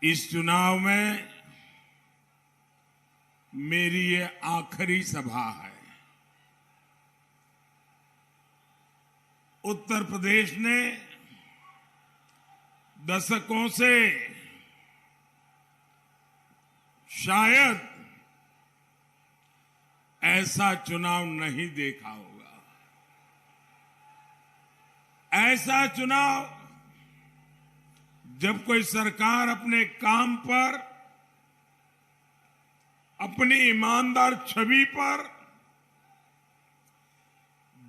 इस चुनाव में मेरी ये आखिरी सभा है। उत्तर प्रदेश ने दशकों से शायद ऐसा चुनाव नहीं देखा होगा। ऐसा चुनाव जब कोई सरकार अपने काम पर, अपनी ईमानदार छवि पर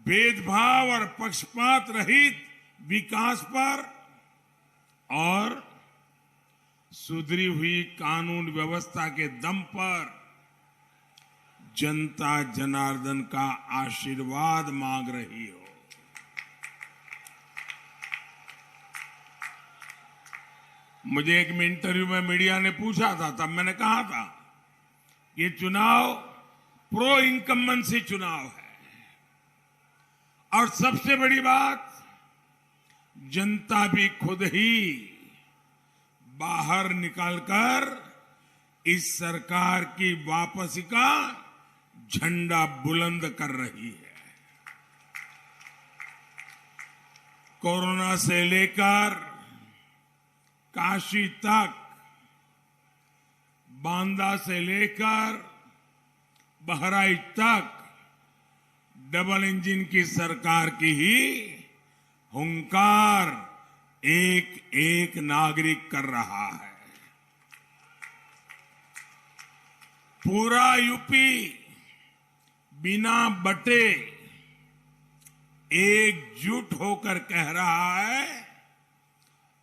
भेदभाव और पक्षपात रहित विकास पर और सुधरी हुई कानून व्यवस्था के दम पर जनता जनार्दन का आशीर्वाद मांग रही हो। मुझे एक इंटरव्यू में मीडिया ने पूछा था, तब मैंने कहा था ये चुनाव प्रो इनकम्बेंसी चुनाव है और सबसे बड़ी बात, जनता भी खुद ही बाहर निकलकर इस सरकार की वापसी का झंडा बुलंद कर रही है। कोरोना से लेकर काशी तक, बांदा से लेकर बहराइच तक डबल इंजन की सरकार की ही हुंकार एक एक नागरिक कर रहा है। पूरा यूपी बिना बटे एकजुट होकर कह रहा है,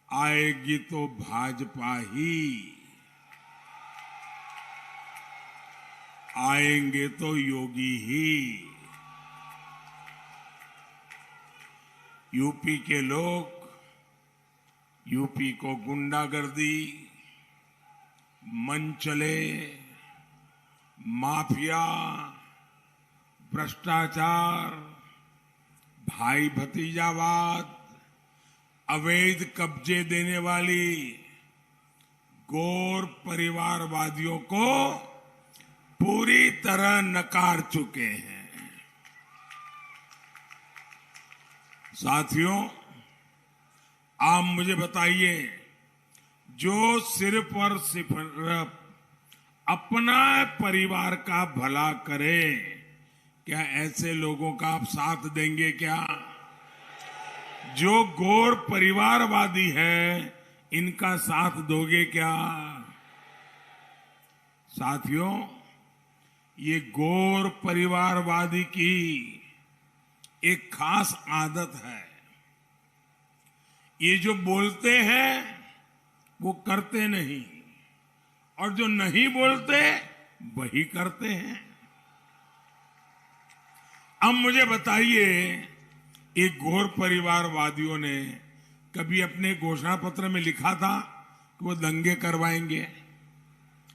आएगी तो भाजपा ही, आएंगे तो योगी ही। यूपी के लोग यूपी को गुंडागर्दी, मनचले, माफिया, भ्रष्टाचार, भाई भतीजावाद, अवैध कब्जे देने वाली गौर परिवारवादियों को पूरी तरह नकार चुके हैं। साथियों, आप मुझे बताइए, जो सिर्फ और सिर्फ अपना परिवार का भला करे, क्या ऐसे लोगों का आप साथ देंगे क्या? जो गौर परिवारवादी हैं, इनका साथ दोगे क्या? साथियों, ये गौर परिवारवादी की एक खास आदत है। ये जो बोलते हैं वो करते नहीं, और जो नहीं बोलते वही करते हैं। अब मुझे बताइए, एक गौर परिवारवादियों ने कभी अपने घोषणा पत्र में लिखा था कि वो दंगे करवाएंगे?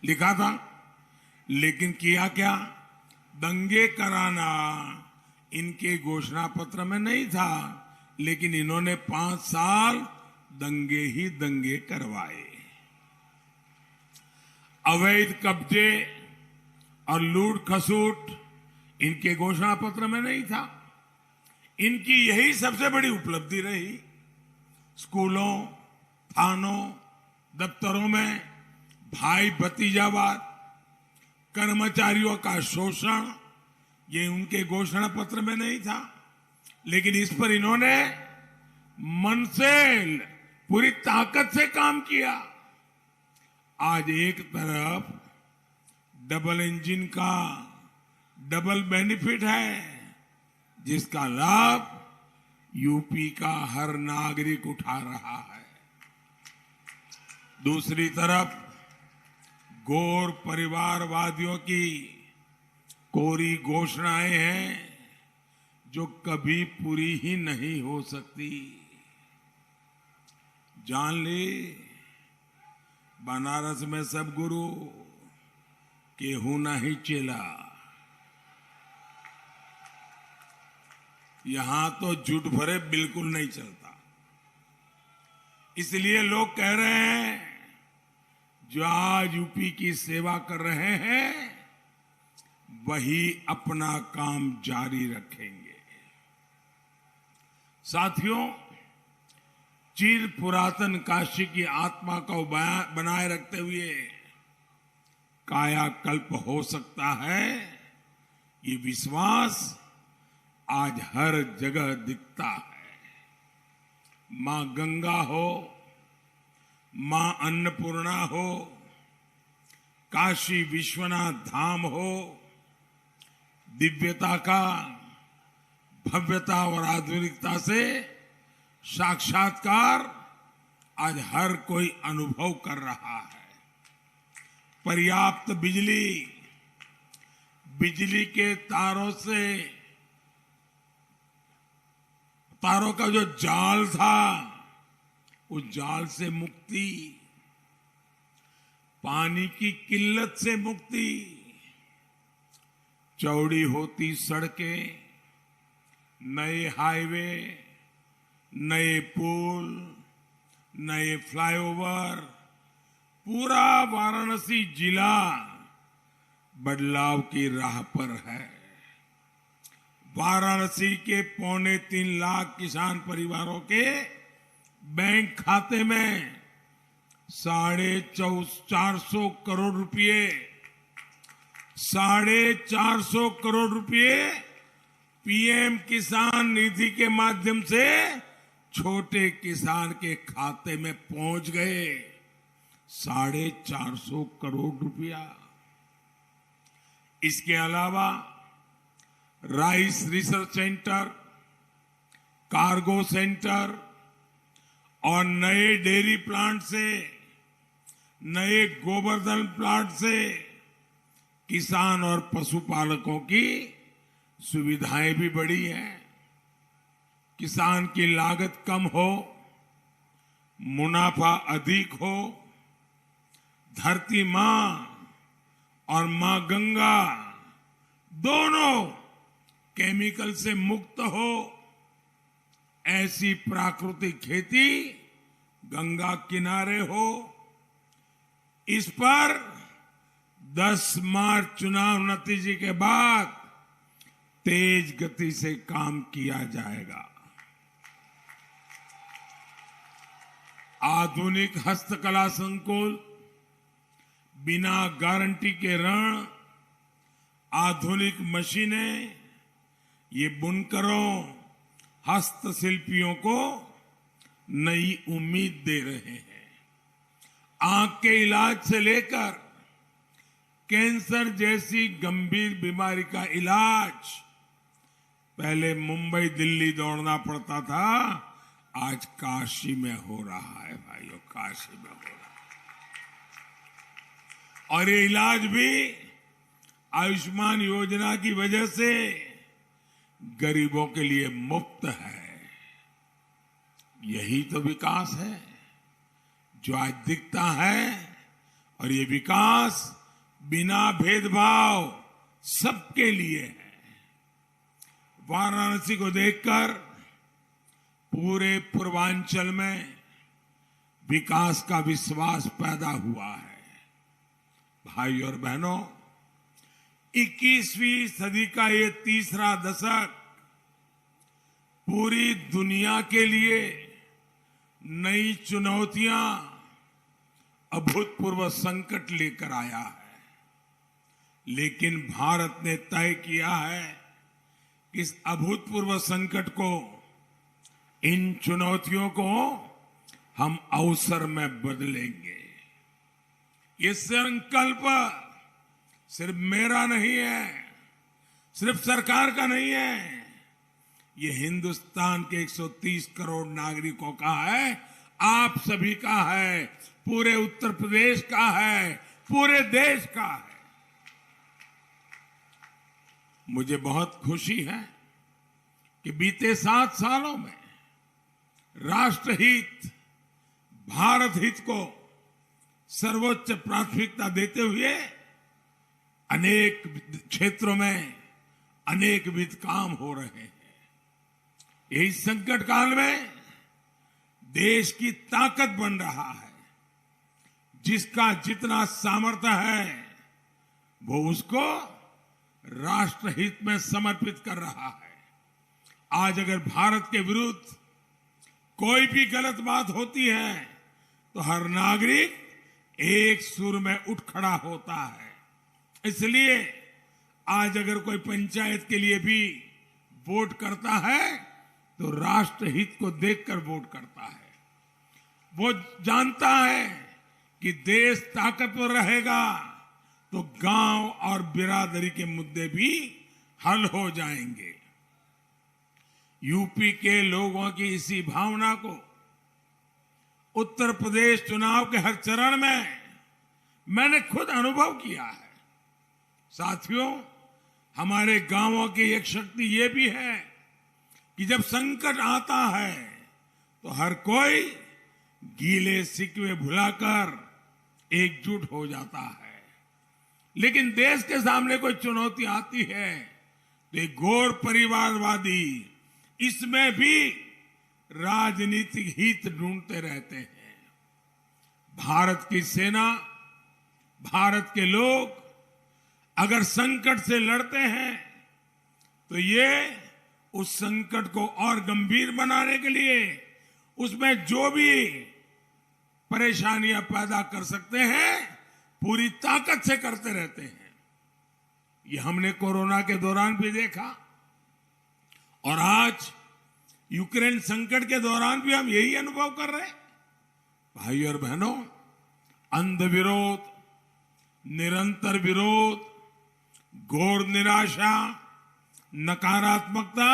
लिखा था, लेकिन किया क्या? दंगे कराना इनके घोषणा पत्र में नहीं था, लेकिन इन्होंने 5 साल दंगे ही दंगे करवाए। अवैध कब्जे और लूट खसूट इनके घोषणा पत्र में नहीं था। इनकी यही सबसे बड़ी उपलब्धि रही। स्कूलों, थानों, दफ्तरों में भाई भतीजावाद, कर्मचारियों का शोषण, ये उनके घोषणा पत्र में नहीं था, लेकिन इस पर इन्होंने मन से, पूरी ताकत से काम किया। आज एक तरफ डबल इंजन का डबल बेनिफिट है, जिसका लाभ यूपी का हर नागरिक उठा रहा है। दूसरी तरफ गौर परिवारवादियों की कोरी घोषणाएं हैं जो कभी पूरी ही नहीं हो सकती। जान ले, बनारस में सब गुरु, केहू नहीं चेला। यहां तो झूठ भरे बिल्कुल नहीं चलता। इसलिए लोग कह रहे हैं जो आज यूपी की सेवा कर रहे हैं वही अपना काम जारी रखेंगे। साथियों, चिर पुरातन काशी की आत्मा को बनाए रखते हुए कायाकल्प हो सकता है, ये विश्वास आज हर जगह दिखता है। मां गंगा हो, मां अन्नपूर्णा हो, काशी विश्वनाथ धाम हो, दिव्यता का, भव्यता और आधुनिकता से साक्षात्कार आज हर कोई अनुभव कर रहा है। पर्याप्त बिजली, बिजली के तारों का जो जाल था, उस जाल से मुक्ति, पानी की किल्लत से मुक्ति, चौड़ी होती सड़कें, नए हाईवे, नए पुल, नए फ्लाईओवर, पूरा वाराणसी जिला बदलाव की राह पर है। वाराणसी के 3.25 लाख किसान परिवारों के बैंक खाते में 450 करोड़ रुपए, 450 करोड़ रुपए पीएम किसान निधि के माध्यम से छोटे किसान के खाते में पहुंच गए। 450 करोड़ रुपया। इसके अलावा rice research centre, cargo centre और नए डेयरी प्लांट से, नए गोवर्धन प्लांट से किसान और पशुपालकों की सुविधाएं भी बढ़ी हैं। किसान की लागत कम हो, मुनाफा अधिक हो, धरती मां और मां गंगा दोनों केमिकल से मुक्त हो, ऐसी प्राकृतिक खेती गंगा किनारे हो। इस पर 10 मार्च चुनाव नतीजे के बाद तेज गति से काम किया जाएगा। आधुनिक हस्तकला संकुल, बिना गारंटी के ऋण, आधुनिक मशीनें, ये बुनकरों, हस्तशिल्पियों को नई उम्मीद दे रहे हैं। आंख के इलाज से लेकर कैंसर जैसी गंभीर बीमारी का इलाज पहले मुंबई दिल्ली दौड़ना पड़ता था, आज काशी में हो रहा है भाइयों, काशी में हो रहा है। और ये इलाज भी आयुष्मान योजना की वजह से गरीबों के लिए मुफ्त है। यही तो विकास है जो आज दिखता है, और ये विकास बिना भेदभाव सबके लिए है। वाराणसी को देखकर पूरे पूर्वांचल में विकास का विश्वास पैदा हुआ है। भाई और बहनों, 21वीं सदी का ये तीसरा दशक पूरी दुनिया के लिए नई चुनौतियां, अभूतपूर्व संकट लेकर आया है। लेकिन भारत ने तय किया है कि इस अभूतपूर्व संकट को, इन चुनौतियों को हम अवसर में बदलेंगे। ये संकल्प सिर्फ मेरा नहीं है, सिर्फ सरकार का नहीं है, ये हिंदुस्तान के 130 करोड़ नागरिकों का है, आप सभी का है, पूरे उत्तर प्रदेश का है, पूरे देश का है। मुझे बहुत खुशी है कि बीते 7 सालों में राष्ट्रहित, भारत हित को सर्वोच्च प्राथमिकता देते हुए अनेक क्षेत्रों में अनेकविध काम हो रहे हैं। यही संकट काल में देश की ताकत बन रहा है। जिसका जितना सामर्थ्य है वो उसको राष्ट्रहित में समर्पित कर रहा है। आज अगर भारत के विरुद्ध कोई भी गलत बात होती है तो हर नागरिक एक सुर में उठ खड़ा होता है। इसलिए आज अगर कोई पंचायत के लिए भी वोट करता है तो राष्ट्रहित को देखकर वोट करता है। वो जानता है कि देश ताकतवर रहेगा तो गांव और बिरादरी के मुद्दे भी हल हो जाएंगे। यूपी के लोगों की इसी भावना को उत्तर प्रदेश चुनाव के हर चरण में मैंने खुद अनुभव किया है। साथियों, हमारे गांवों की एक शक्ति ये भी है कि जब संकट आता है तो हर कोई गीले शिकवे भुलाकर एकजुट हो जाता है। लेकिन देश के सामने कोई चुनौती आती है तो एक घोर परिवारवादी इसमें भी राजनीतिक हित ढूंढते रहते हैं। भारत की सेना, भारत के लोग अगर संकट से लड़ते हैं तो ये उस संकट को और गंभीर बनाने के लिए उसमें जो भी परेशानियां पैदा कर सकते हैं पूरी ताकत से करते रहते हैं। ये हमने कोरोना के दौरान भी देखा और आज यूक्रेन संकट के दौरान भी हम यही अनुभव कर रहे हैं। भाई और बहनों, अंध विरोध, निरंतर विरोध, घोर निराशा, नकारात्मकता,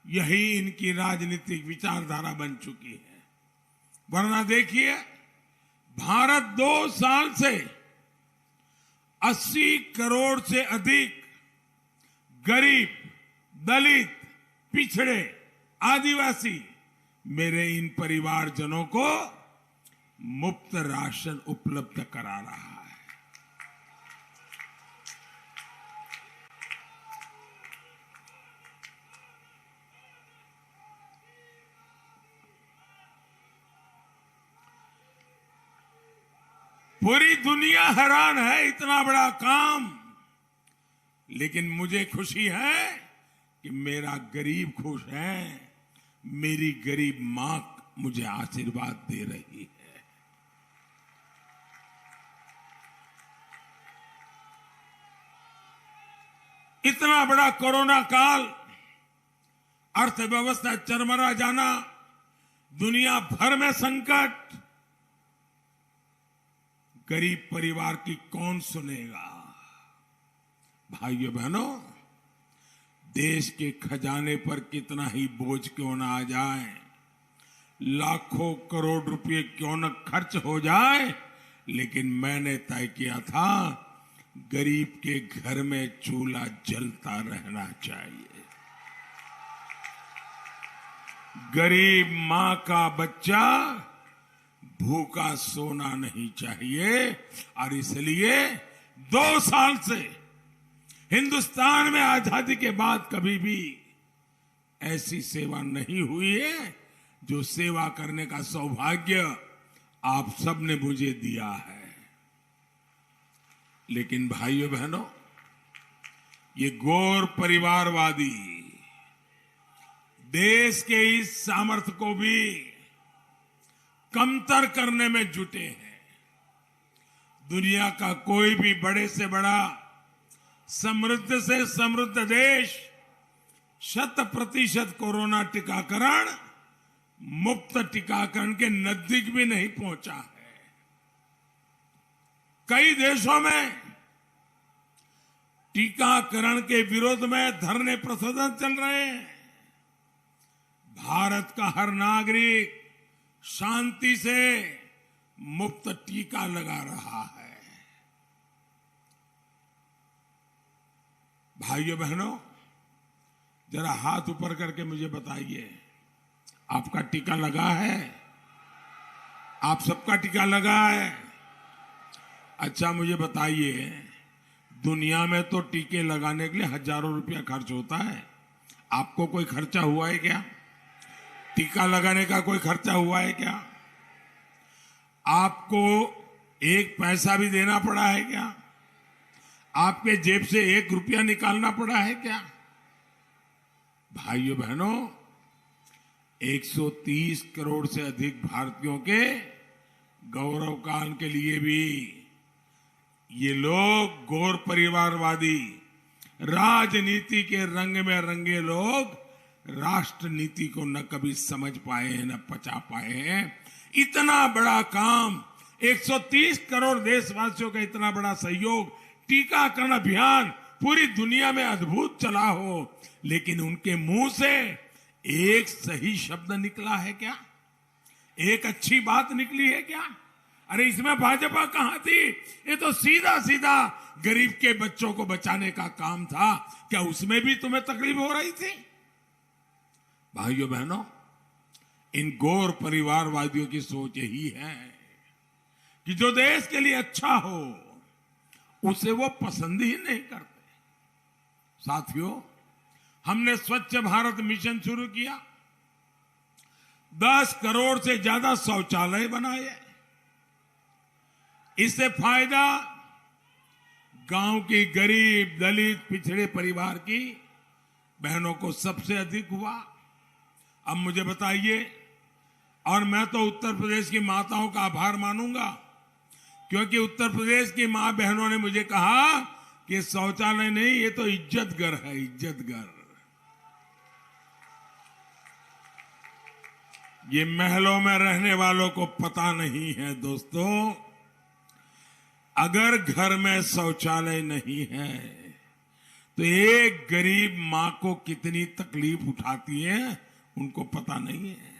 यही इनकी राजनीतिक विचारधारा बन चुकी है। वरना देखिए, भारत 2 साल से 80 करोड़ से अधिक गरीब, दलित, पिछड़े, आदिवासी मेरे इन परिवारजनों को मुफ्त राशन उपलब्ध करा रहा है। पूरी दुनिया हैरान है, इतना बड़ा काम। लेकिन मुझे खुशी है कि मेरा गरीब खुश है, मेरी गरीब मां मुझे आशीर्वाद दे रही है। इतना बड़ा कोरोना काल, अर्थव्यवस्था चरमरा जाना, दुनिया भर में संकट, गरीब परिवार की कौन सुनेगा? भाइयों बहनों, देश के खजाने पर कितना ही बोझ क्यों ना आ जाए, लाखों करोड़ रुपए क्यों न खर्च हो जाए, लेकिन मैंने तय किया था गरीब के घर में चूल्हा जलता रहना चाहिए। गरीब मां का बच्चा भूखा सोना नहीं चाहिए। और इसलिए 2 साल से हिंदुस्तान में आजादी के बाद कभी भी ऐसी सेवा नहीं हुई है जो सेवा करने का सौभाग्य आप सबने मुझे दिया है। लेकिन भाइयों बहनों, ये घोर परिवारवादी देश के इस सामर्थ्य को भी कमतर करने में जुटे हैं। दुनिया का कोई भी बड़े से बड़ा, समृद्ध से समृद्ध देश 100% कोरोना टीकाकरण, मुफ्त टीकाकरण के नजदीक भी नहीं पहुंचा है। कई देशों में टीकाकरण के विरोध में धरने प्रदर्शन चल रहे हैं। भारत का हर नागरिक शांति से मुफ्त टीका लगा रहा है। भाइयों बहनों, जरा हाथ ऊपर करके मुझे बताइए, आपका टीका लगा है? आप सबका टीका लगा है? अच्छा, मुझे बताइए, दुनिया में तो टीके लगाने के लिए हजारों रुपया खर्च होता है। आपको कोई खर्चा हुआ है क्या? टीका लगाने का कोई खर्चा हुआ है क्या? आपको एक पैसा भी देना पड़ा है क्या? आपके जेब से 1 रुपया निकालना पड़ा है क्या? भाइयों बहनों, 130 करोड़ से अधिक भारतीयों के गौरव काल के लिए भी ये लोग गौर परिवारवादी राजनीति के रंग में रंगे लोग राष्ट्र नीति को न कभी समझ पाए हैं, न पचा पाए हैं। इतना बड़ा काम, 130 करोड़ देशवासियों का इतना बड़ा सहयोग, टीकाकरण अभियान पूरी दुनिया में अद्भुत चला हो, लेकिन उनके मुंह से एक सही शब्द निकला है क्या? एक अच्छी बात निकली है क्या? अरे इसमें भाजपा कहां थी? ये तो सीधा सीधा गरीब के बच्चों को बचाने का काम था। क्या उसमें भी तुम्हें तकलीफ हो रही थी? भाइयों बहनों, इन गौर परिवारवादियों की सोच यही है कि जो देश के लिए अच्छा हो उसे वो पसंद ही नहीं करते। साथियों, हमने स्वच्छ भारत मिशन शुरू किया, 10 करोड़ से ज्यादा शौचालय बनाए। इससे फायदा गांव की गरीब, दलित, पिछड़े परिवार की बहनों को सबसे अधिक हुआ। अब मुझे बताइए, और मैं तो उत्तर प्रदेश की माताओं का आभार मानूंगा, क्योंकि उत्तर प्रदेश की मां बहनों ने मुझे कहा कि शौचालय नहीं, ये तो इज्जत घर है, इज्जत घर। ये महलों में रहने वालों को पता नहीं है दोस्तों, अगर घर में शौचालय नहीं है तो एक गरीब मां को कितनी तकलीफ उठाती है, उनको पता नहीं है।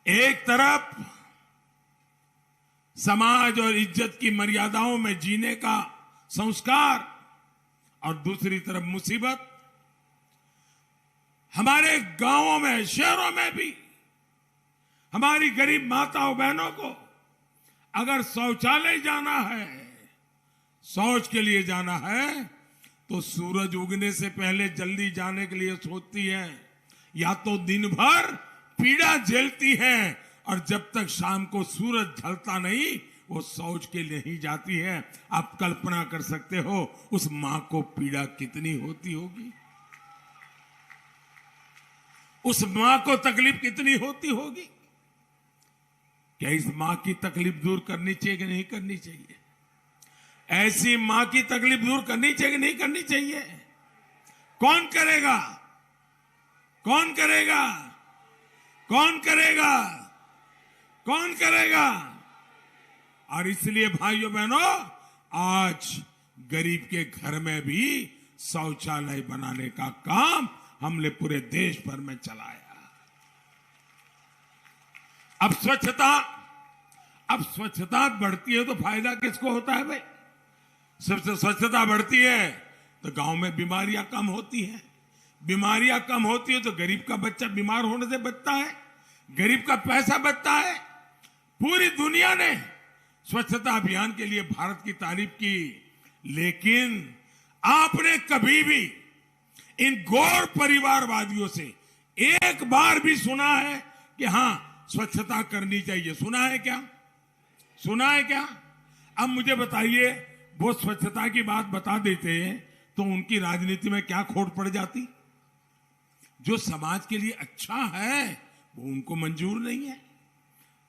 एक तरफ समाज और इज्जत की मर्यादाओं में जीने का संस्कार, और दूसरी तरफ मुसीबत। हमारे गांवों में, शहरों में भी हमारी गरीब माताओं बहनों को अगर शौचालय जाना है, शौच के लिए जाना है, तो सूरज उगने से पहले जल्दी जाने के लिए सोचती है, या तो दिन भर पीड़ा झेलती है, और जब तक शाम को सूरज ढलता नहीं वो शौच के लिए नहीं जाती है। आप कल्पना कर सकते हो उस मां को पीड़ा कितनी होती होगी, उस मां को तकलीफ कितनी होती होगी। क्या इस मां की तकलीफ दूर करनी चाहिए कि नहीं करनी चाहिए? ऐसी मां की तकलीफ दूर करनी चाहिए कि नहीं करनी चाहिए? कौन करेगा? कौन करेगा? कौन करेगा? कौन करेगा? और इसलिए भाइयों बहनों, आज गरीब के घर में भी शौचालय बनाने का काम हमने पूरे देश भर में चलाया। अब स्वच्छता बढ़ती है तो फायदा किसको होता है भाई? सबसे स्वच्छता बढ़ती है तो गांव में बीमारियां कम होती हैं, बीमारियां कम होती है तो गरीब का बच्चा बीमार होने से बचता है, गरीब का पैसा बचता है। पूरी दुनिया ने स्वच्छता अभियान के लिए भारत की तारीफ की, लेकिन आपने कभी भी इन गौर परिवारवादियों से एक बार भी सुना है कि हां स्वच्छता करनी चाहिए? सुना है क्या? सुना है क्या? अब मुझे बताइए, वो स्वच्छता की बात बता देते तो उनकी राजनीति में क्या खोट पड़ जाती? जो समाज के लिए अच्छा है वो उनको मंजूर नहीं है।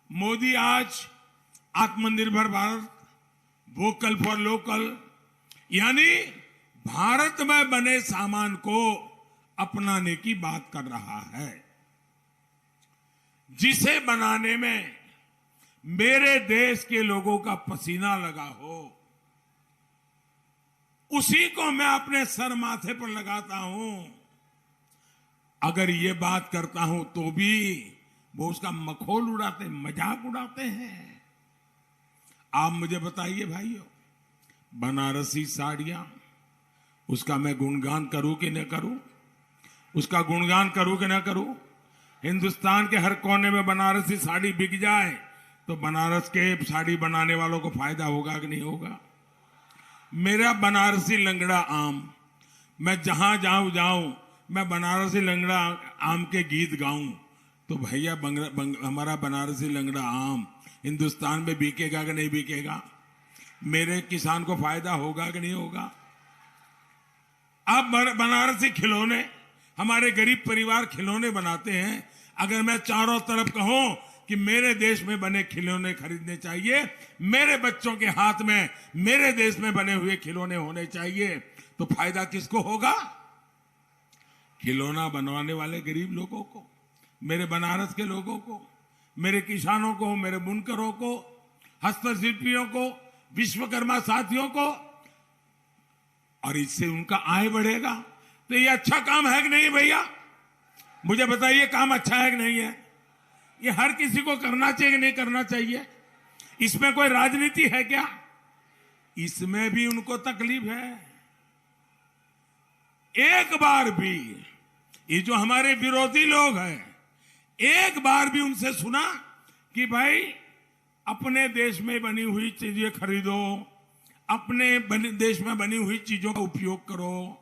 मोदी आज आत्मनिर्भर भारत, वोकल फॉर लोकल, यानी भारत में बने सामान को अपनाने की बात कर रहा है। जिसे बनाने में मेरे देश के लोगों का पसीना लगा हो, उसी को मैं अपने सर माथे पर लगाता हूं। अगर ये बात करता हूं तो भी वो उसका मखौल उड़ाते, मजाक उड़ाते हैं। आप मुझे बताइए भाइयों, बनारसी साड़ियां, उसका मैं गुणगान करूं कि न करूं? उसका गुणगान करूं कि न करूं? हिंदुस्तान के हर कोने में बनारसी साड़ी बिक जाए तो बनारस के साड़ी बनाने वालों को फायदा होगा कि नहीं होगा? मेरा बनारसी लंगड़ा आम, मैं जहां जाऊं मैं बनारसी लंगड़ा आम के गीत गाऊं तो भैया हमारा बनारसी लंगड़ा आम हिंदुस्तान में बिकेगा कि नहीं बिकेगा, मेरे किसान को फायदा होगा कि नहीं होगा। अब बनारसी खिलौने, हमारे गरीब परिवार खिलौने बनाते हैं। अगर मैं चारों तरफ कहूं कि मेरे देश में बने खिलौने खरीदने चाहिए, मेरे बच्चों के हाथ में मेरे देश में बने हुए खिलौने होने चाहिए, तो फायदा किसको होगा? खिलौना बनवाने वाले गरीब लोगों को, मेरे बनारस के लोगों को, मेरे किसानों को, मेरे बुनकरों को, हस्तशिल्पियों को, विश्वकर्मा साथियों को, और इससे उनका आय बढ़ेगा। तो ये अच्छा काम है कि नहीं भैया? मुझे बताइए, काम अच्छा है कि नहीं है? ये हर किसी को करना चाहिए कि नहीं करना चाहिए? इसमें कोई राजनीति है क्या? इसमें भी उनको तकलीफ है। एक बार भी ये जो हमारे विरोधी लोग हैं, एक बार भी उनसे सुना कि भाई अपने देश में बनी हुई चीजें खरीदो, अपने देश में बनी हुई चीजों का उपयोग करो,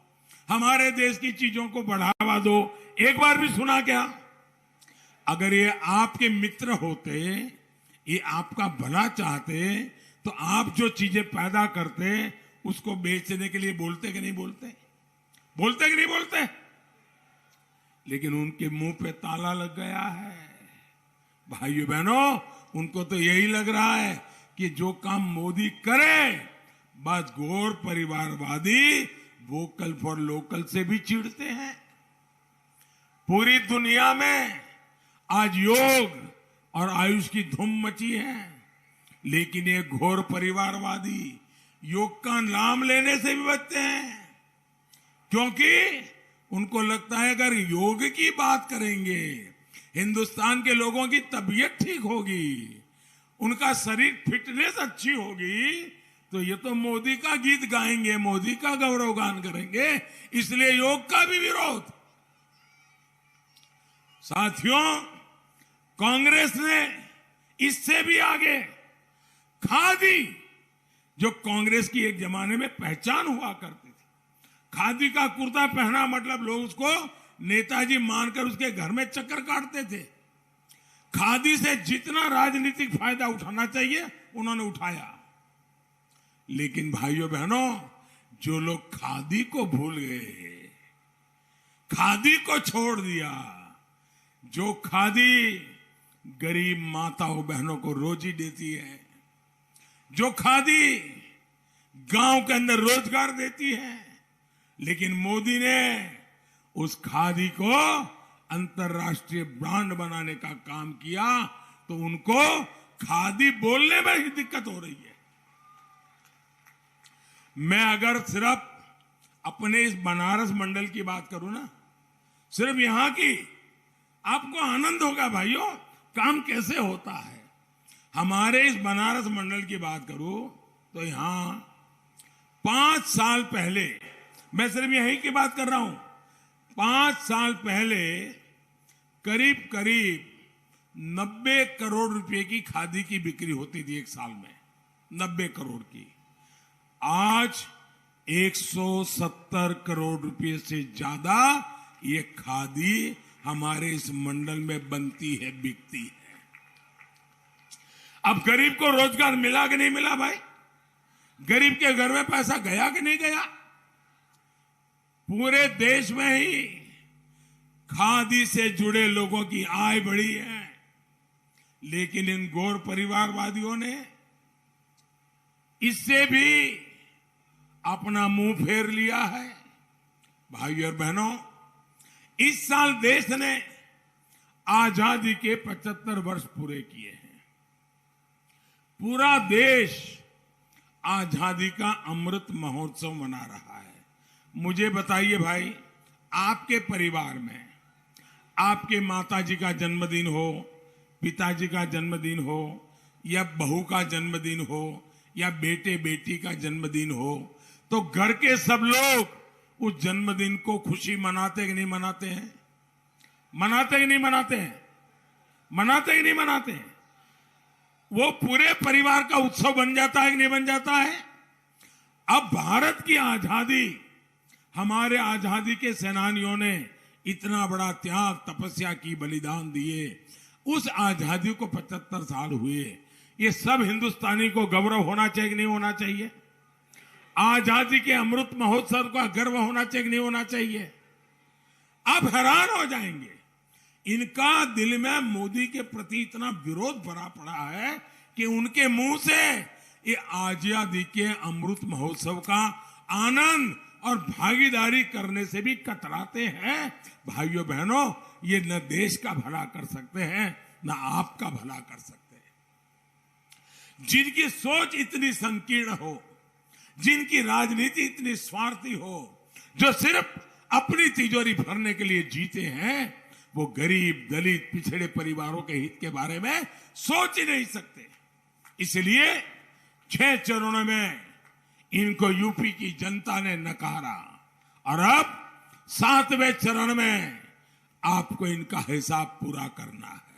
हमारे देश की चीजों को बढ़ावा दो, एक बार भी सुना क्या? अगर ये आपके मित्र होते, ये आपका भला चाहते, तो आप जो चीजें पैदा करते उसको बेचने के लिए बोलते कि नहीं बोलते? बोलते कि नहीं बोलते? लेकिन उनके मुंह पे ताला लग गया है। भाइयों बहनों, उनको तो यही लग रहा है कि जो काम मोदी करे, बस गौर परिवारवादी वोकल फॉर लोकल से भी चिढ़ते हैं। पूरी दुनिया में आज योग और आयुष की धूम मची है, लेकिन ये घोर परिवारवादी योग का नाम लेने से भी बचते हैं, क्योंकि उनको लगता है अगर योग की बात करेंगे, हिंदुस्तान के लोगों की तबीयत ठीक होगी, उनका शरीर फिटनेस अच्छी होगी, तो ये तो मोदी का गीत गाएंगे, मोदी का गौरव गान करेंगे, इसलिए योग का भी विरोध। साथियों, कांग्रेस ने इससे भी आगे खादी, जो कांग्रेस की एक जमाने में पहचान हुआ करती थी, खादी का कुर्ता पहना मतलब लोग उसको नेताजी मानकर उसके घर में चक्कर काटते थे। खादी से जितना राजनीतिक फायदा उठाना चाहिए उन्होंने उठाया। लेकिन भाइयों बहनों, जो लोग खादी को भूल गए, खादी को छोड़ दिया, जो खादी गरीब माताओं बहनों को रोजी देती है, जो खादी गांव के अंदर रोजगार देती है, लेकिन मोदी ने उस खादी को अंतर्राष्ट्रीय ब्रांड बनाने का काम किया, तो उनको खादी बोलने में ही दिक्कत हो रही है। मैं अगर सिर्फ अपने इस बनारस मंडल की बात करूं ना, सिर्फ यहां की, आपको आनंद होगा भाइयों काम कैसे होता है। हमारे इस बनारस मंडल की बात करूं तो यहां 5 साल पहले, मैं सिर्फ यही की बात कर रहा हूं, 5 साल पहले करीब करीब 90 करोड़ रुपए की खादी की बिक्री होती थी एक साल में, 90 करोड़ की। आज 170 करोड़ रुपए से ज्यादा ये खादी हमारे इस मंडल में बनती है, बिकती है। अब गरीब को रोजगार मिला कि नहीं मिला भाई? गरीब के घर में पैसा गया कि नहीं गया? पूरे देश में ही खादी से जुड़े लोगों की आय बढ़ी है, लेकिन इन गौर परिवारवादियों ने इससे भी अपना मुंह फेर लिया है। भाइयों और बहनों, इस साल देश ने आजादी के 75 वर्ष पूरे किए हैं। पूरा देश आजादी का अमृत महोत्सव मना रहा है। मुझे बताइए भाई, आपके परिवार में आपके माताजी का जन्मदिन हो, पिताजी का जन्मदिन हो, या बहू का जन्मदिन हो, या बेटे बेटी का जन्मदिन हो, तो घर के सब लोग उस जन्मदिन को खुशी मनाते कि नहीं मनाते हैं? मनाते कि नहीं मनाते हैं? मनाते कि नहीं मनाते हैं? वो पूरे परिवार का उत्सव बन जाता है कि नहीं बन जाता है? अब भारत की आजादी, हमारे आजादी के सेनानियों ने इतना बड़ा त्याग तपस्या की, बलिदान दिए, उस आजादी को 75 साल हुए। ये सब हिंदुस्तानी को गौरव होना चाहिए कि नहीं होना चाहिए? आजादी के अमृत महोत्सव का गर्व होना चाहिए कि नहीं होना चाहिए? आप हैरान हो जाएंगे, इनका दिल में मोदी के प्रति इतना विरोध भरा पड़ा है कि उनके मुंह से ये आजादी के अमृत महोत्सव का आनंद और भागीदारी करने से भी कतराते हैं। भाइयों बहनों, ये न देश का भला कर सकते हैं न आपका भला कर सकते हैं। जिनकी सोच इतनी संकीर्ण हो, जिनकी राजनीति इतनी स्वार्थी हो, जो सिर्फ अपनी तिजोरी भरने के लिए जीते हैं, वो गरीब, दलित, पिछड़े परिवारों के हित के बारे में सोच ही नहीं सकते। इसलिए 6 चरणों में इनको यूपी की जनता ने नकारा और अब 7वें चरण में आपको इनका हिसाब पूरा करना है।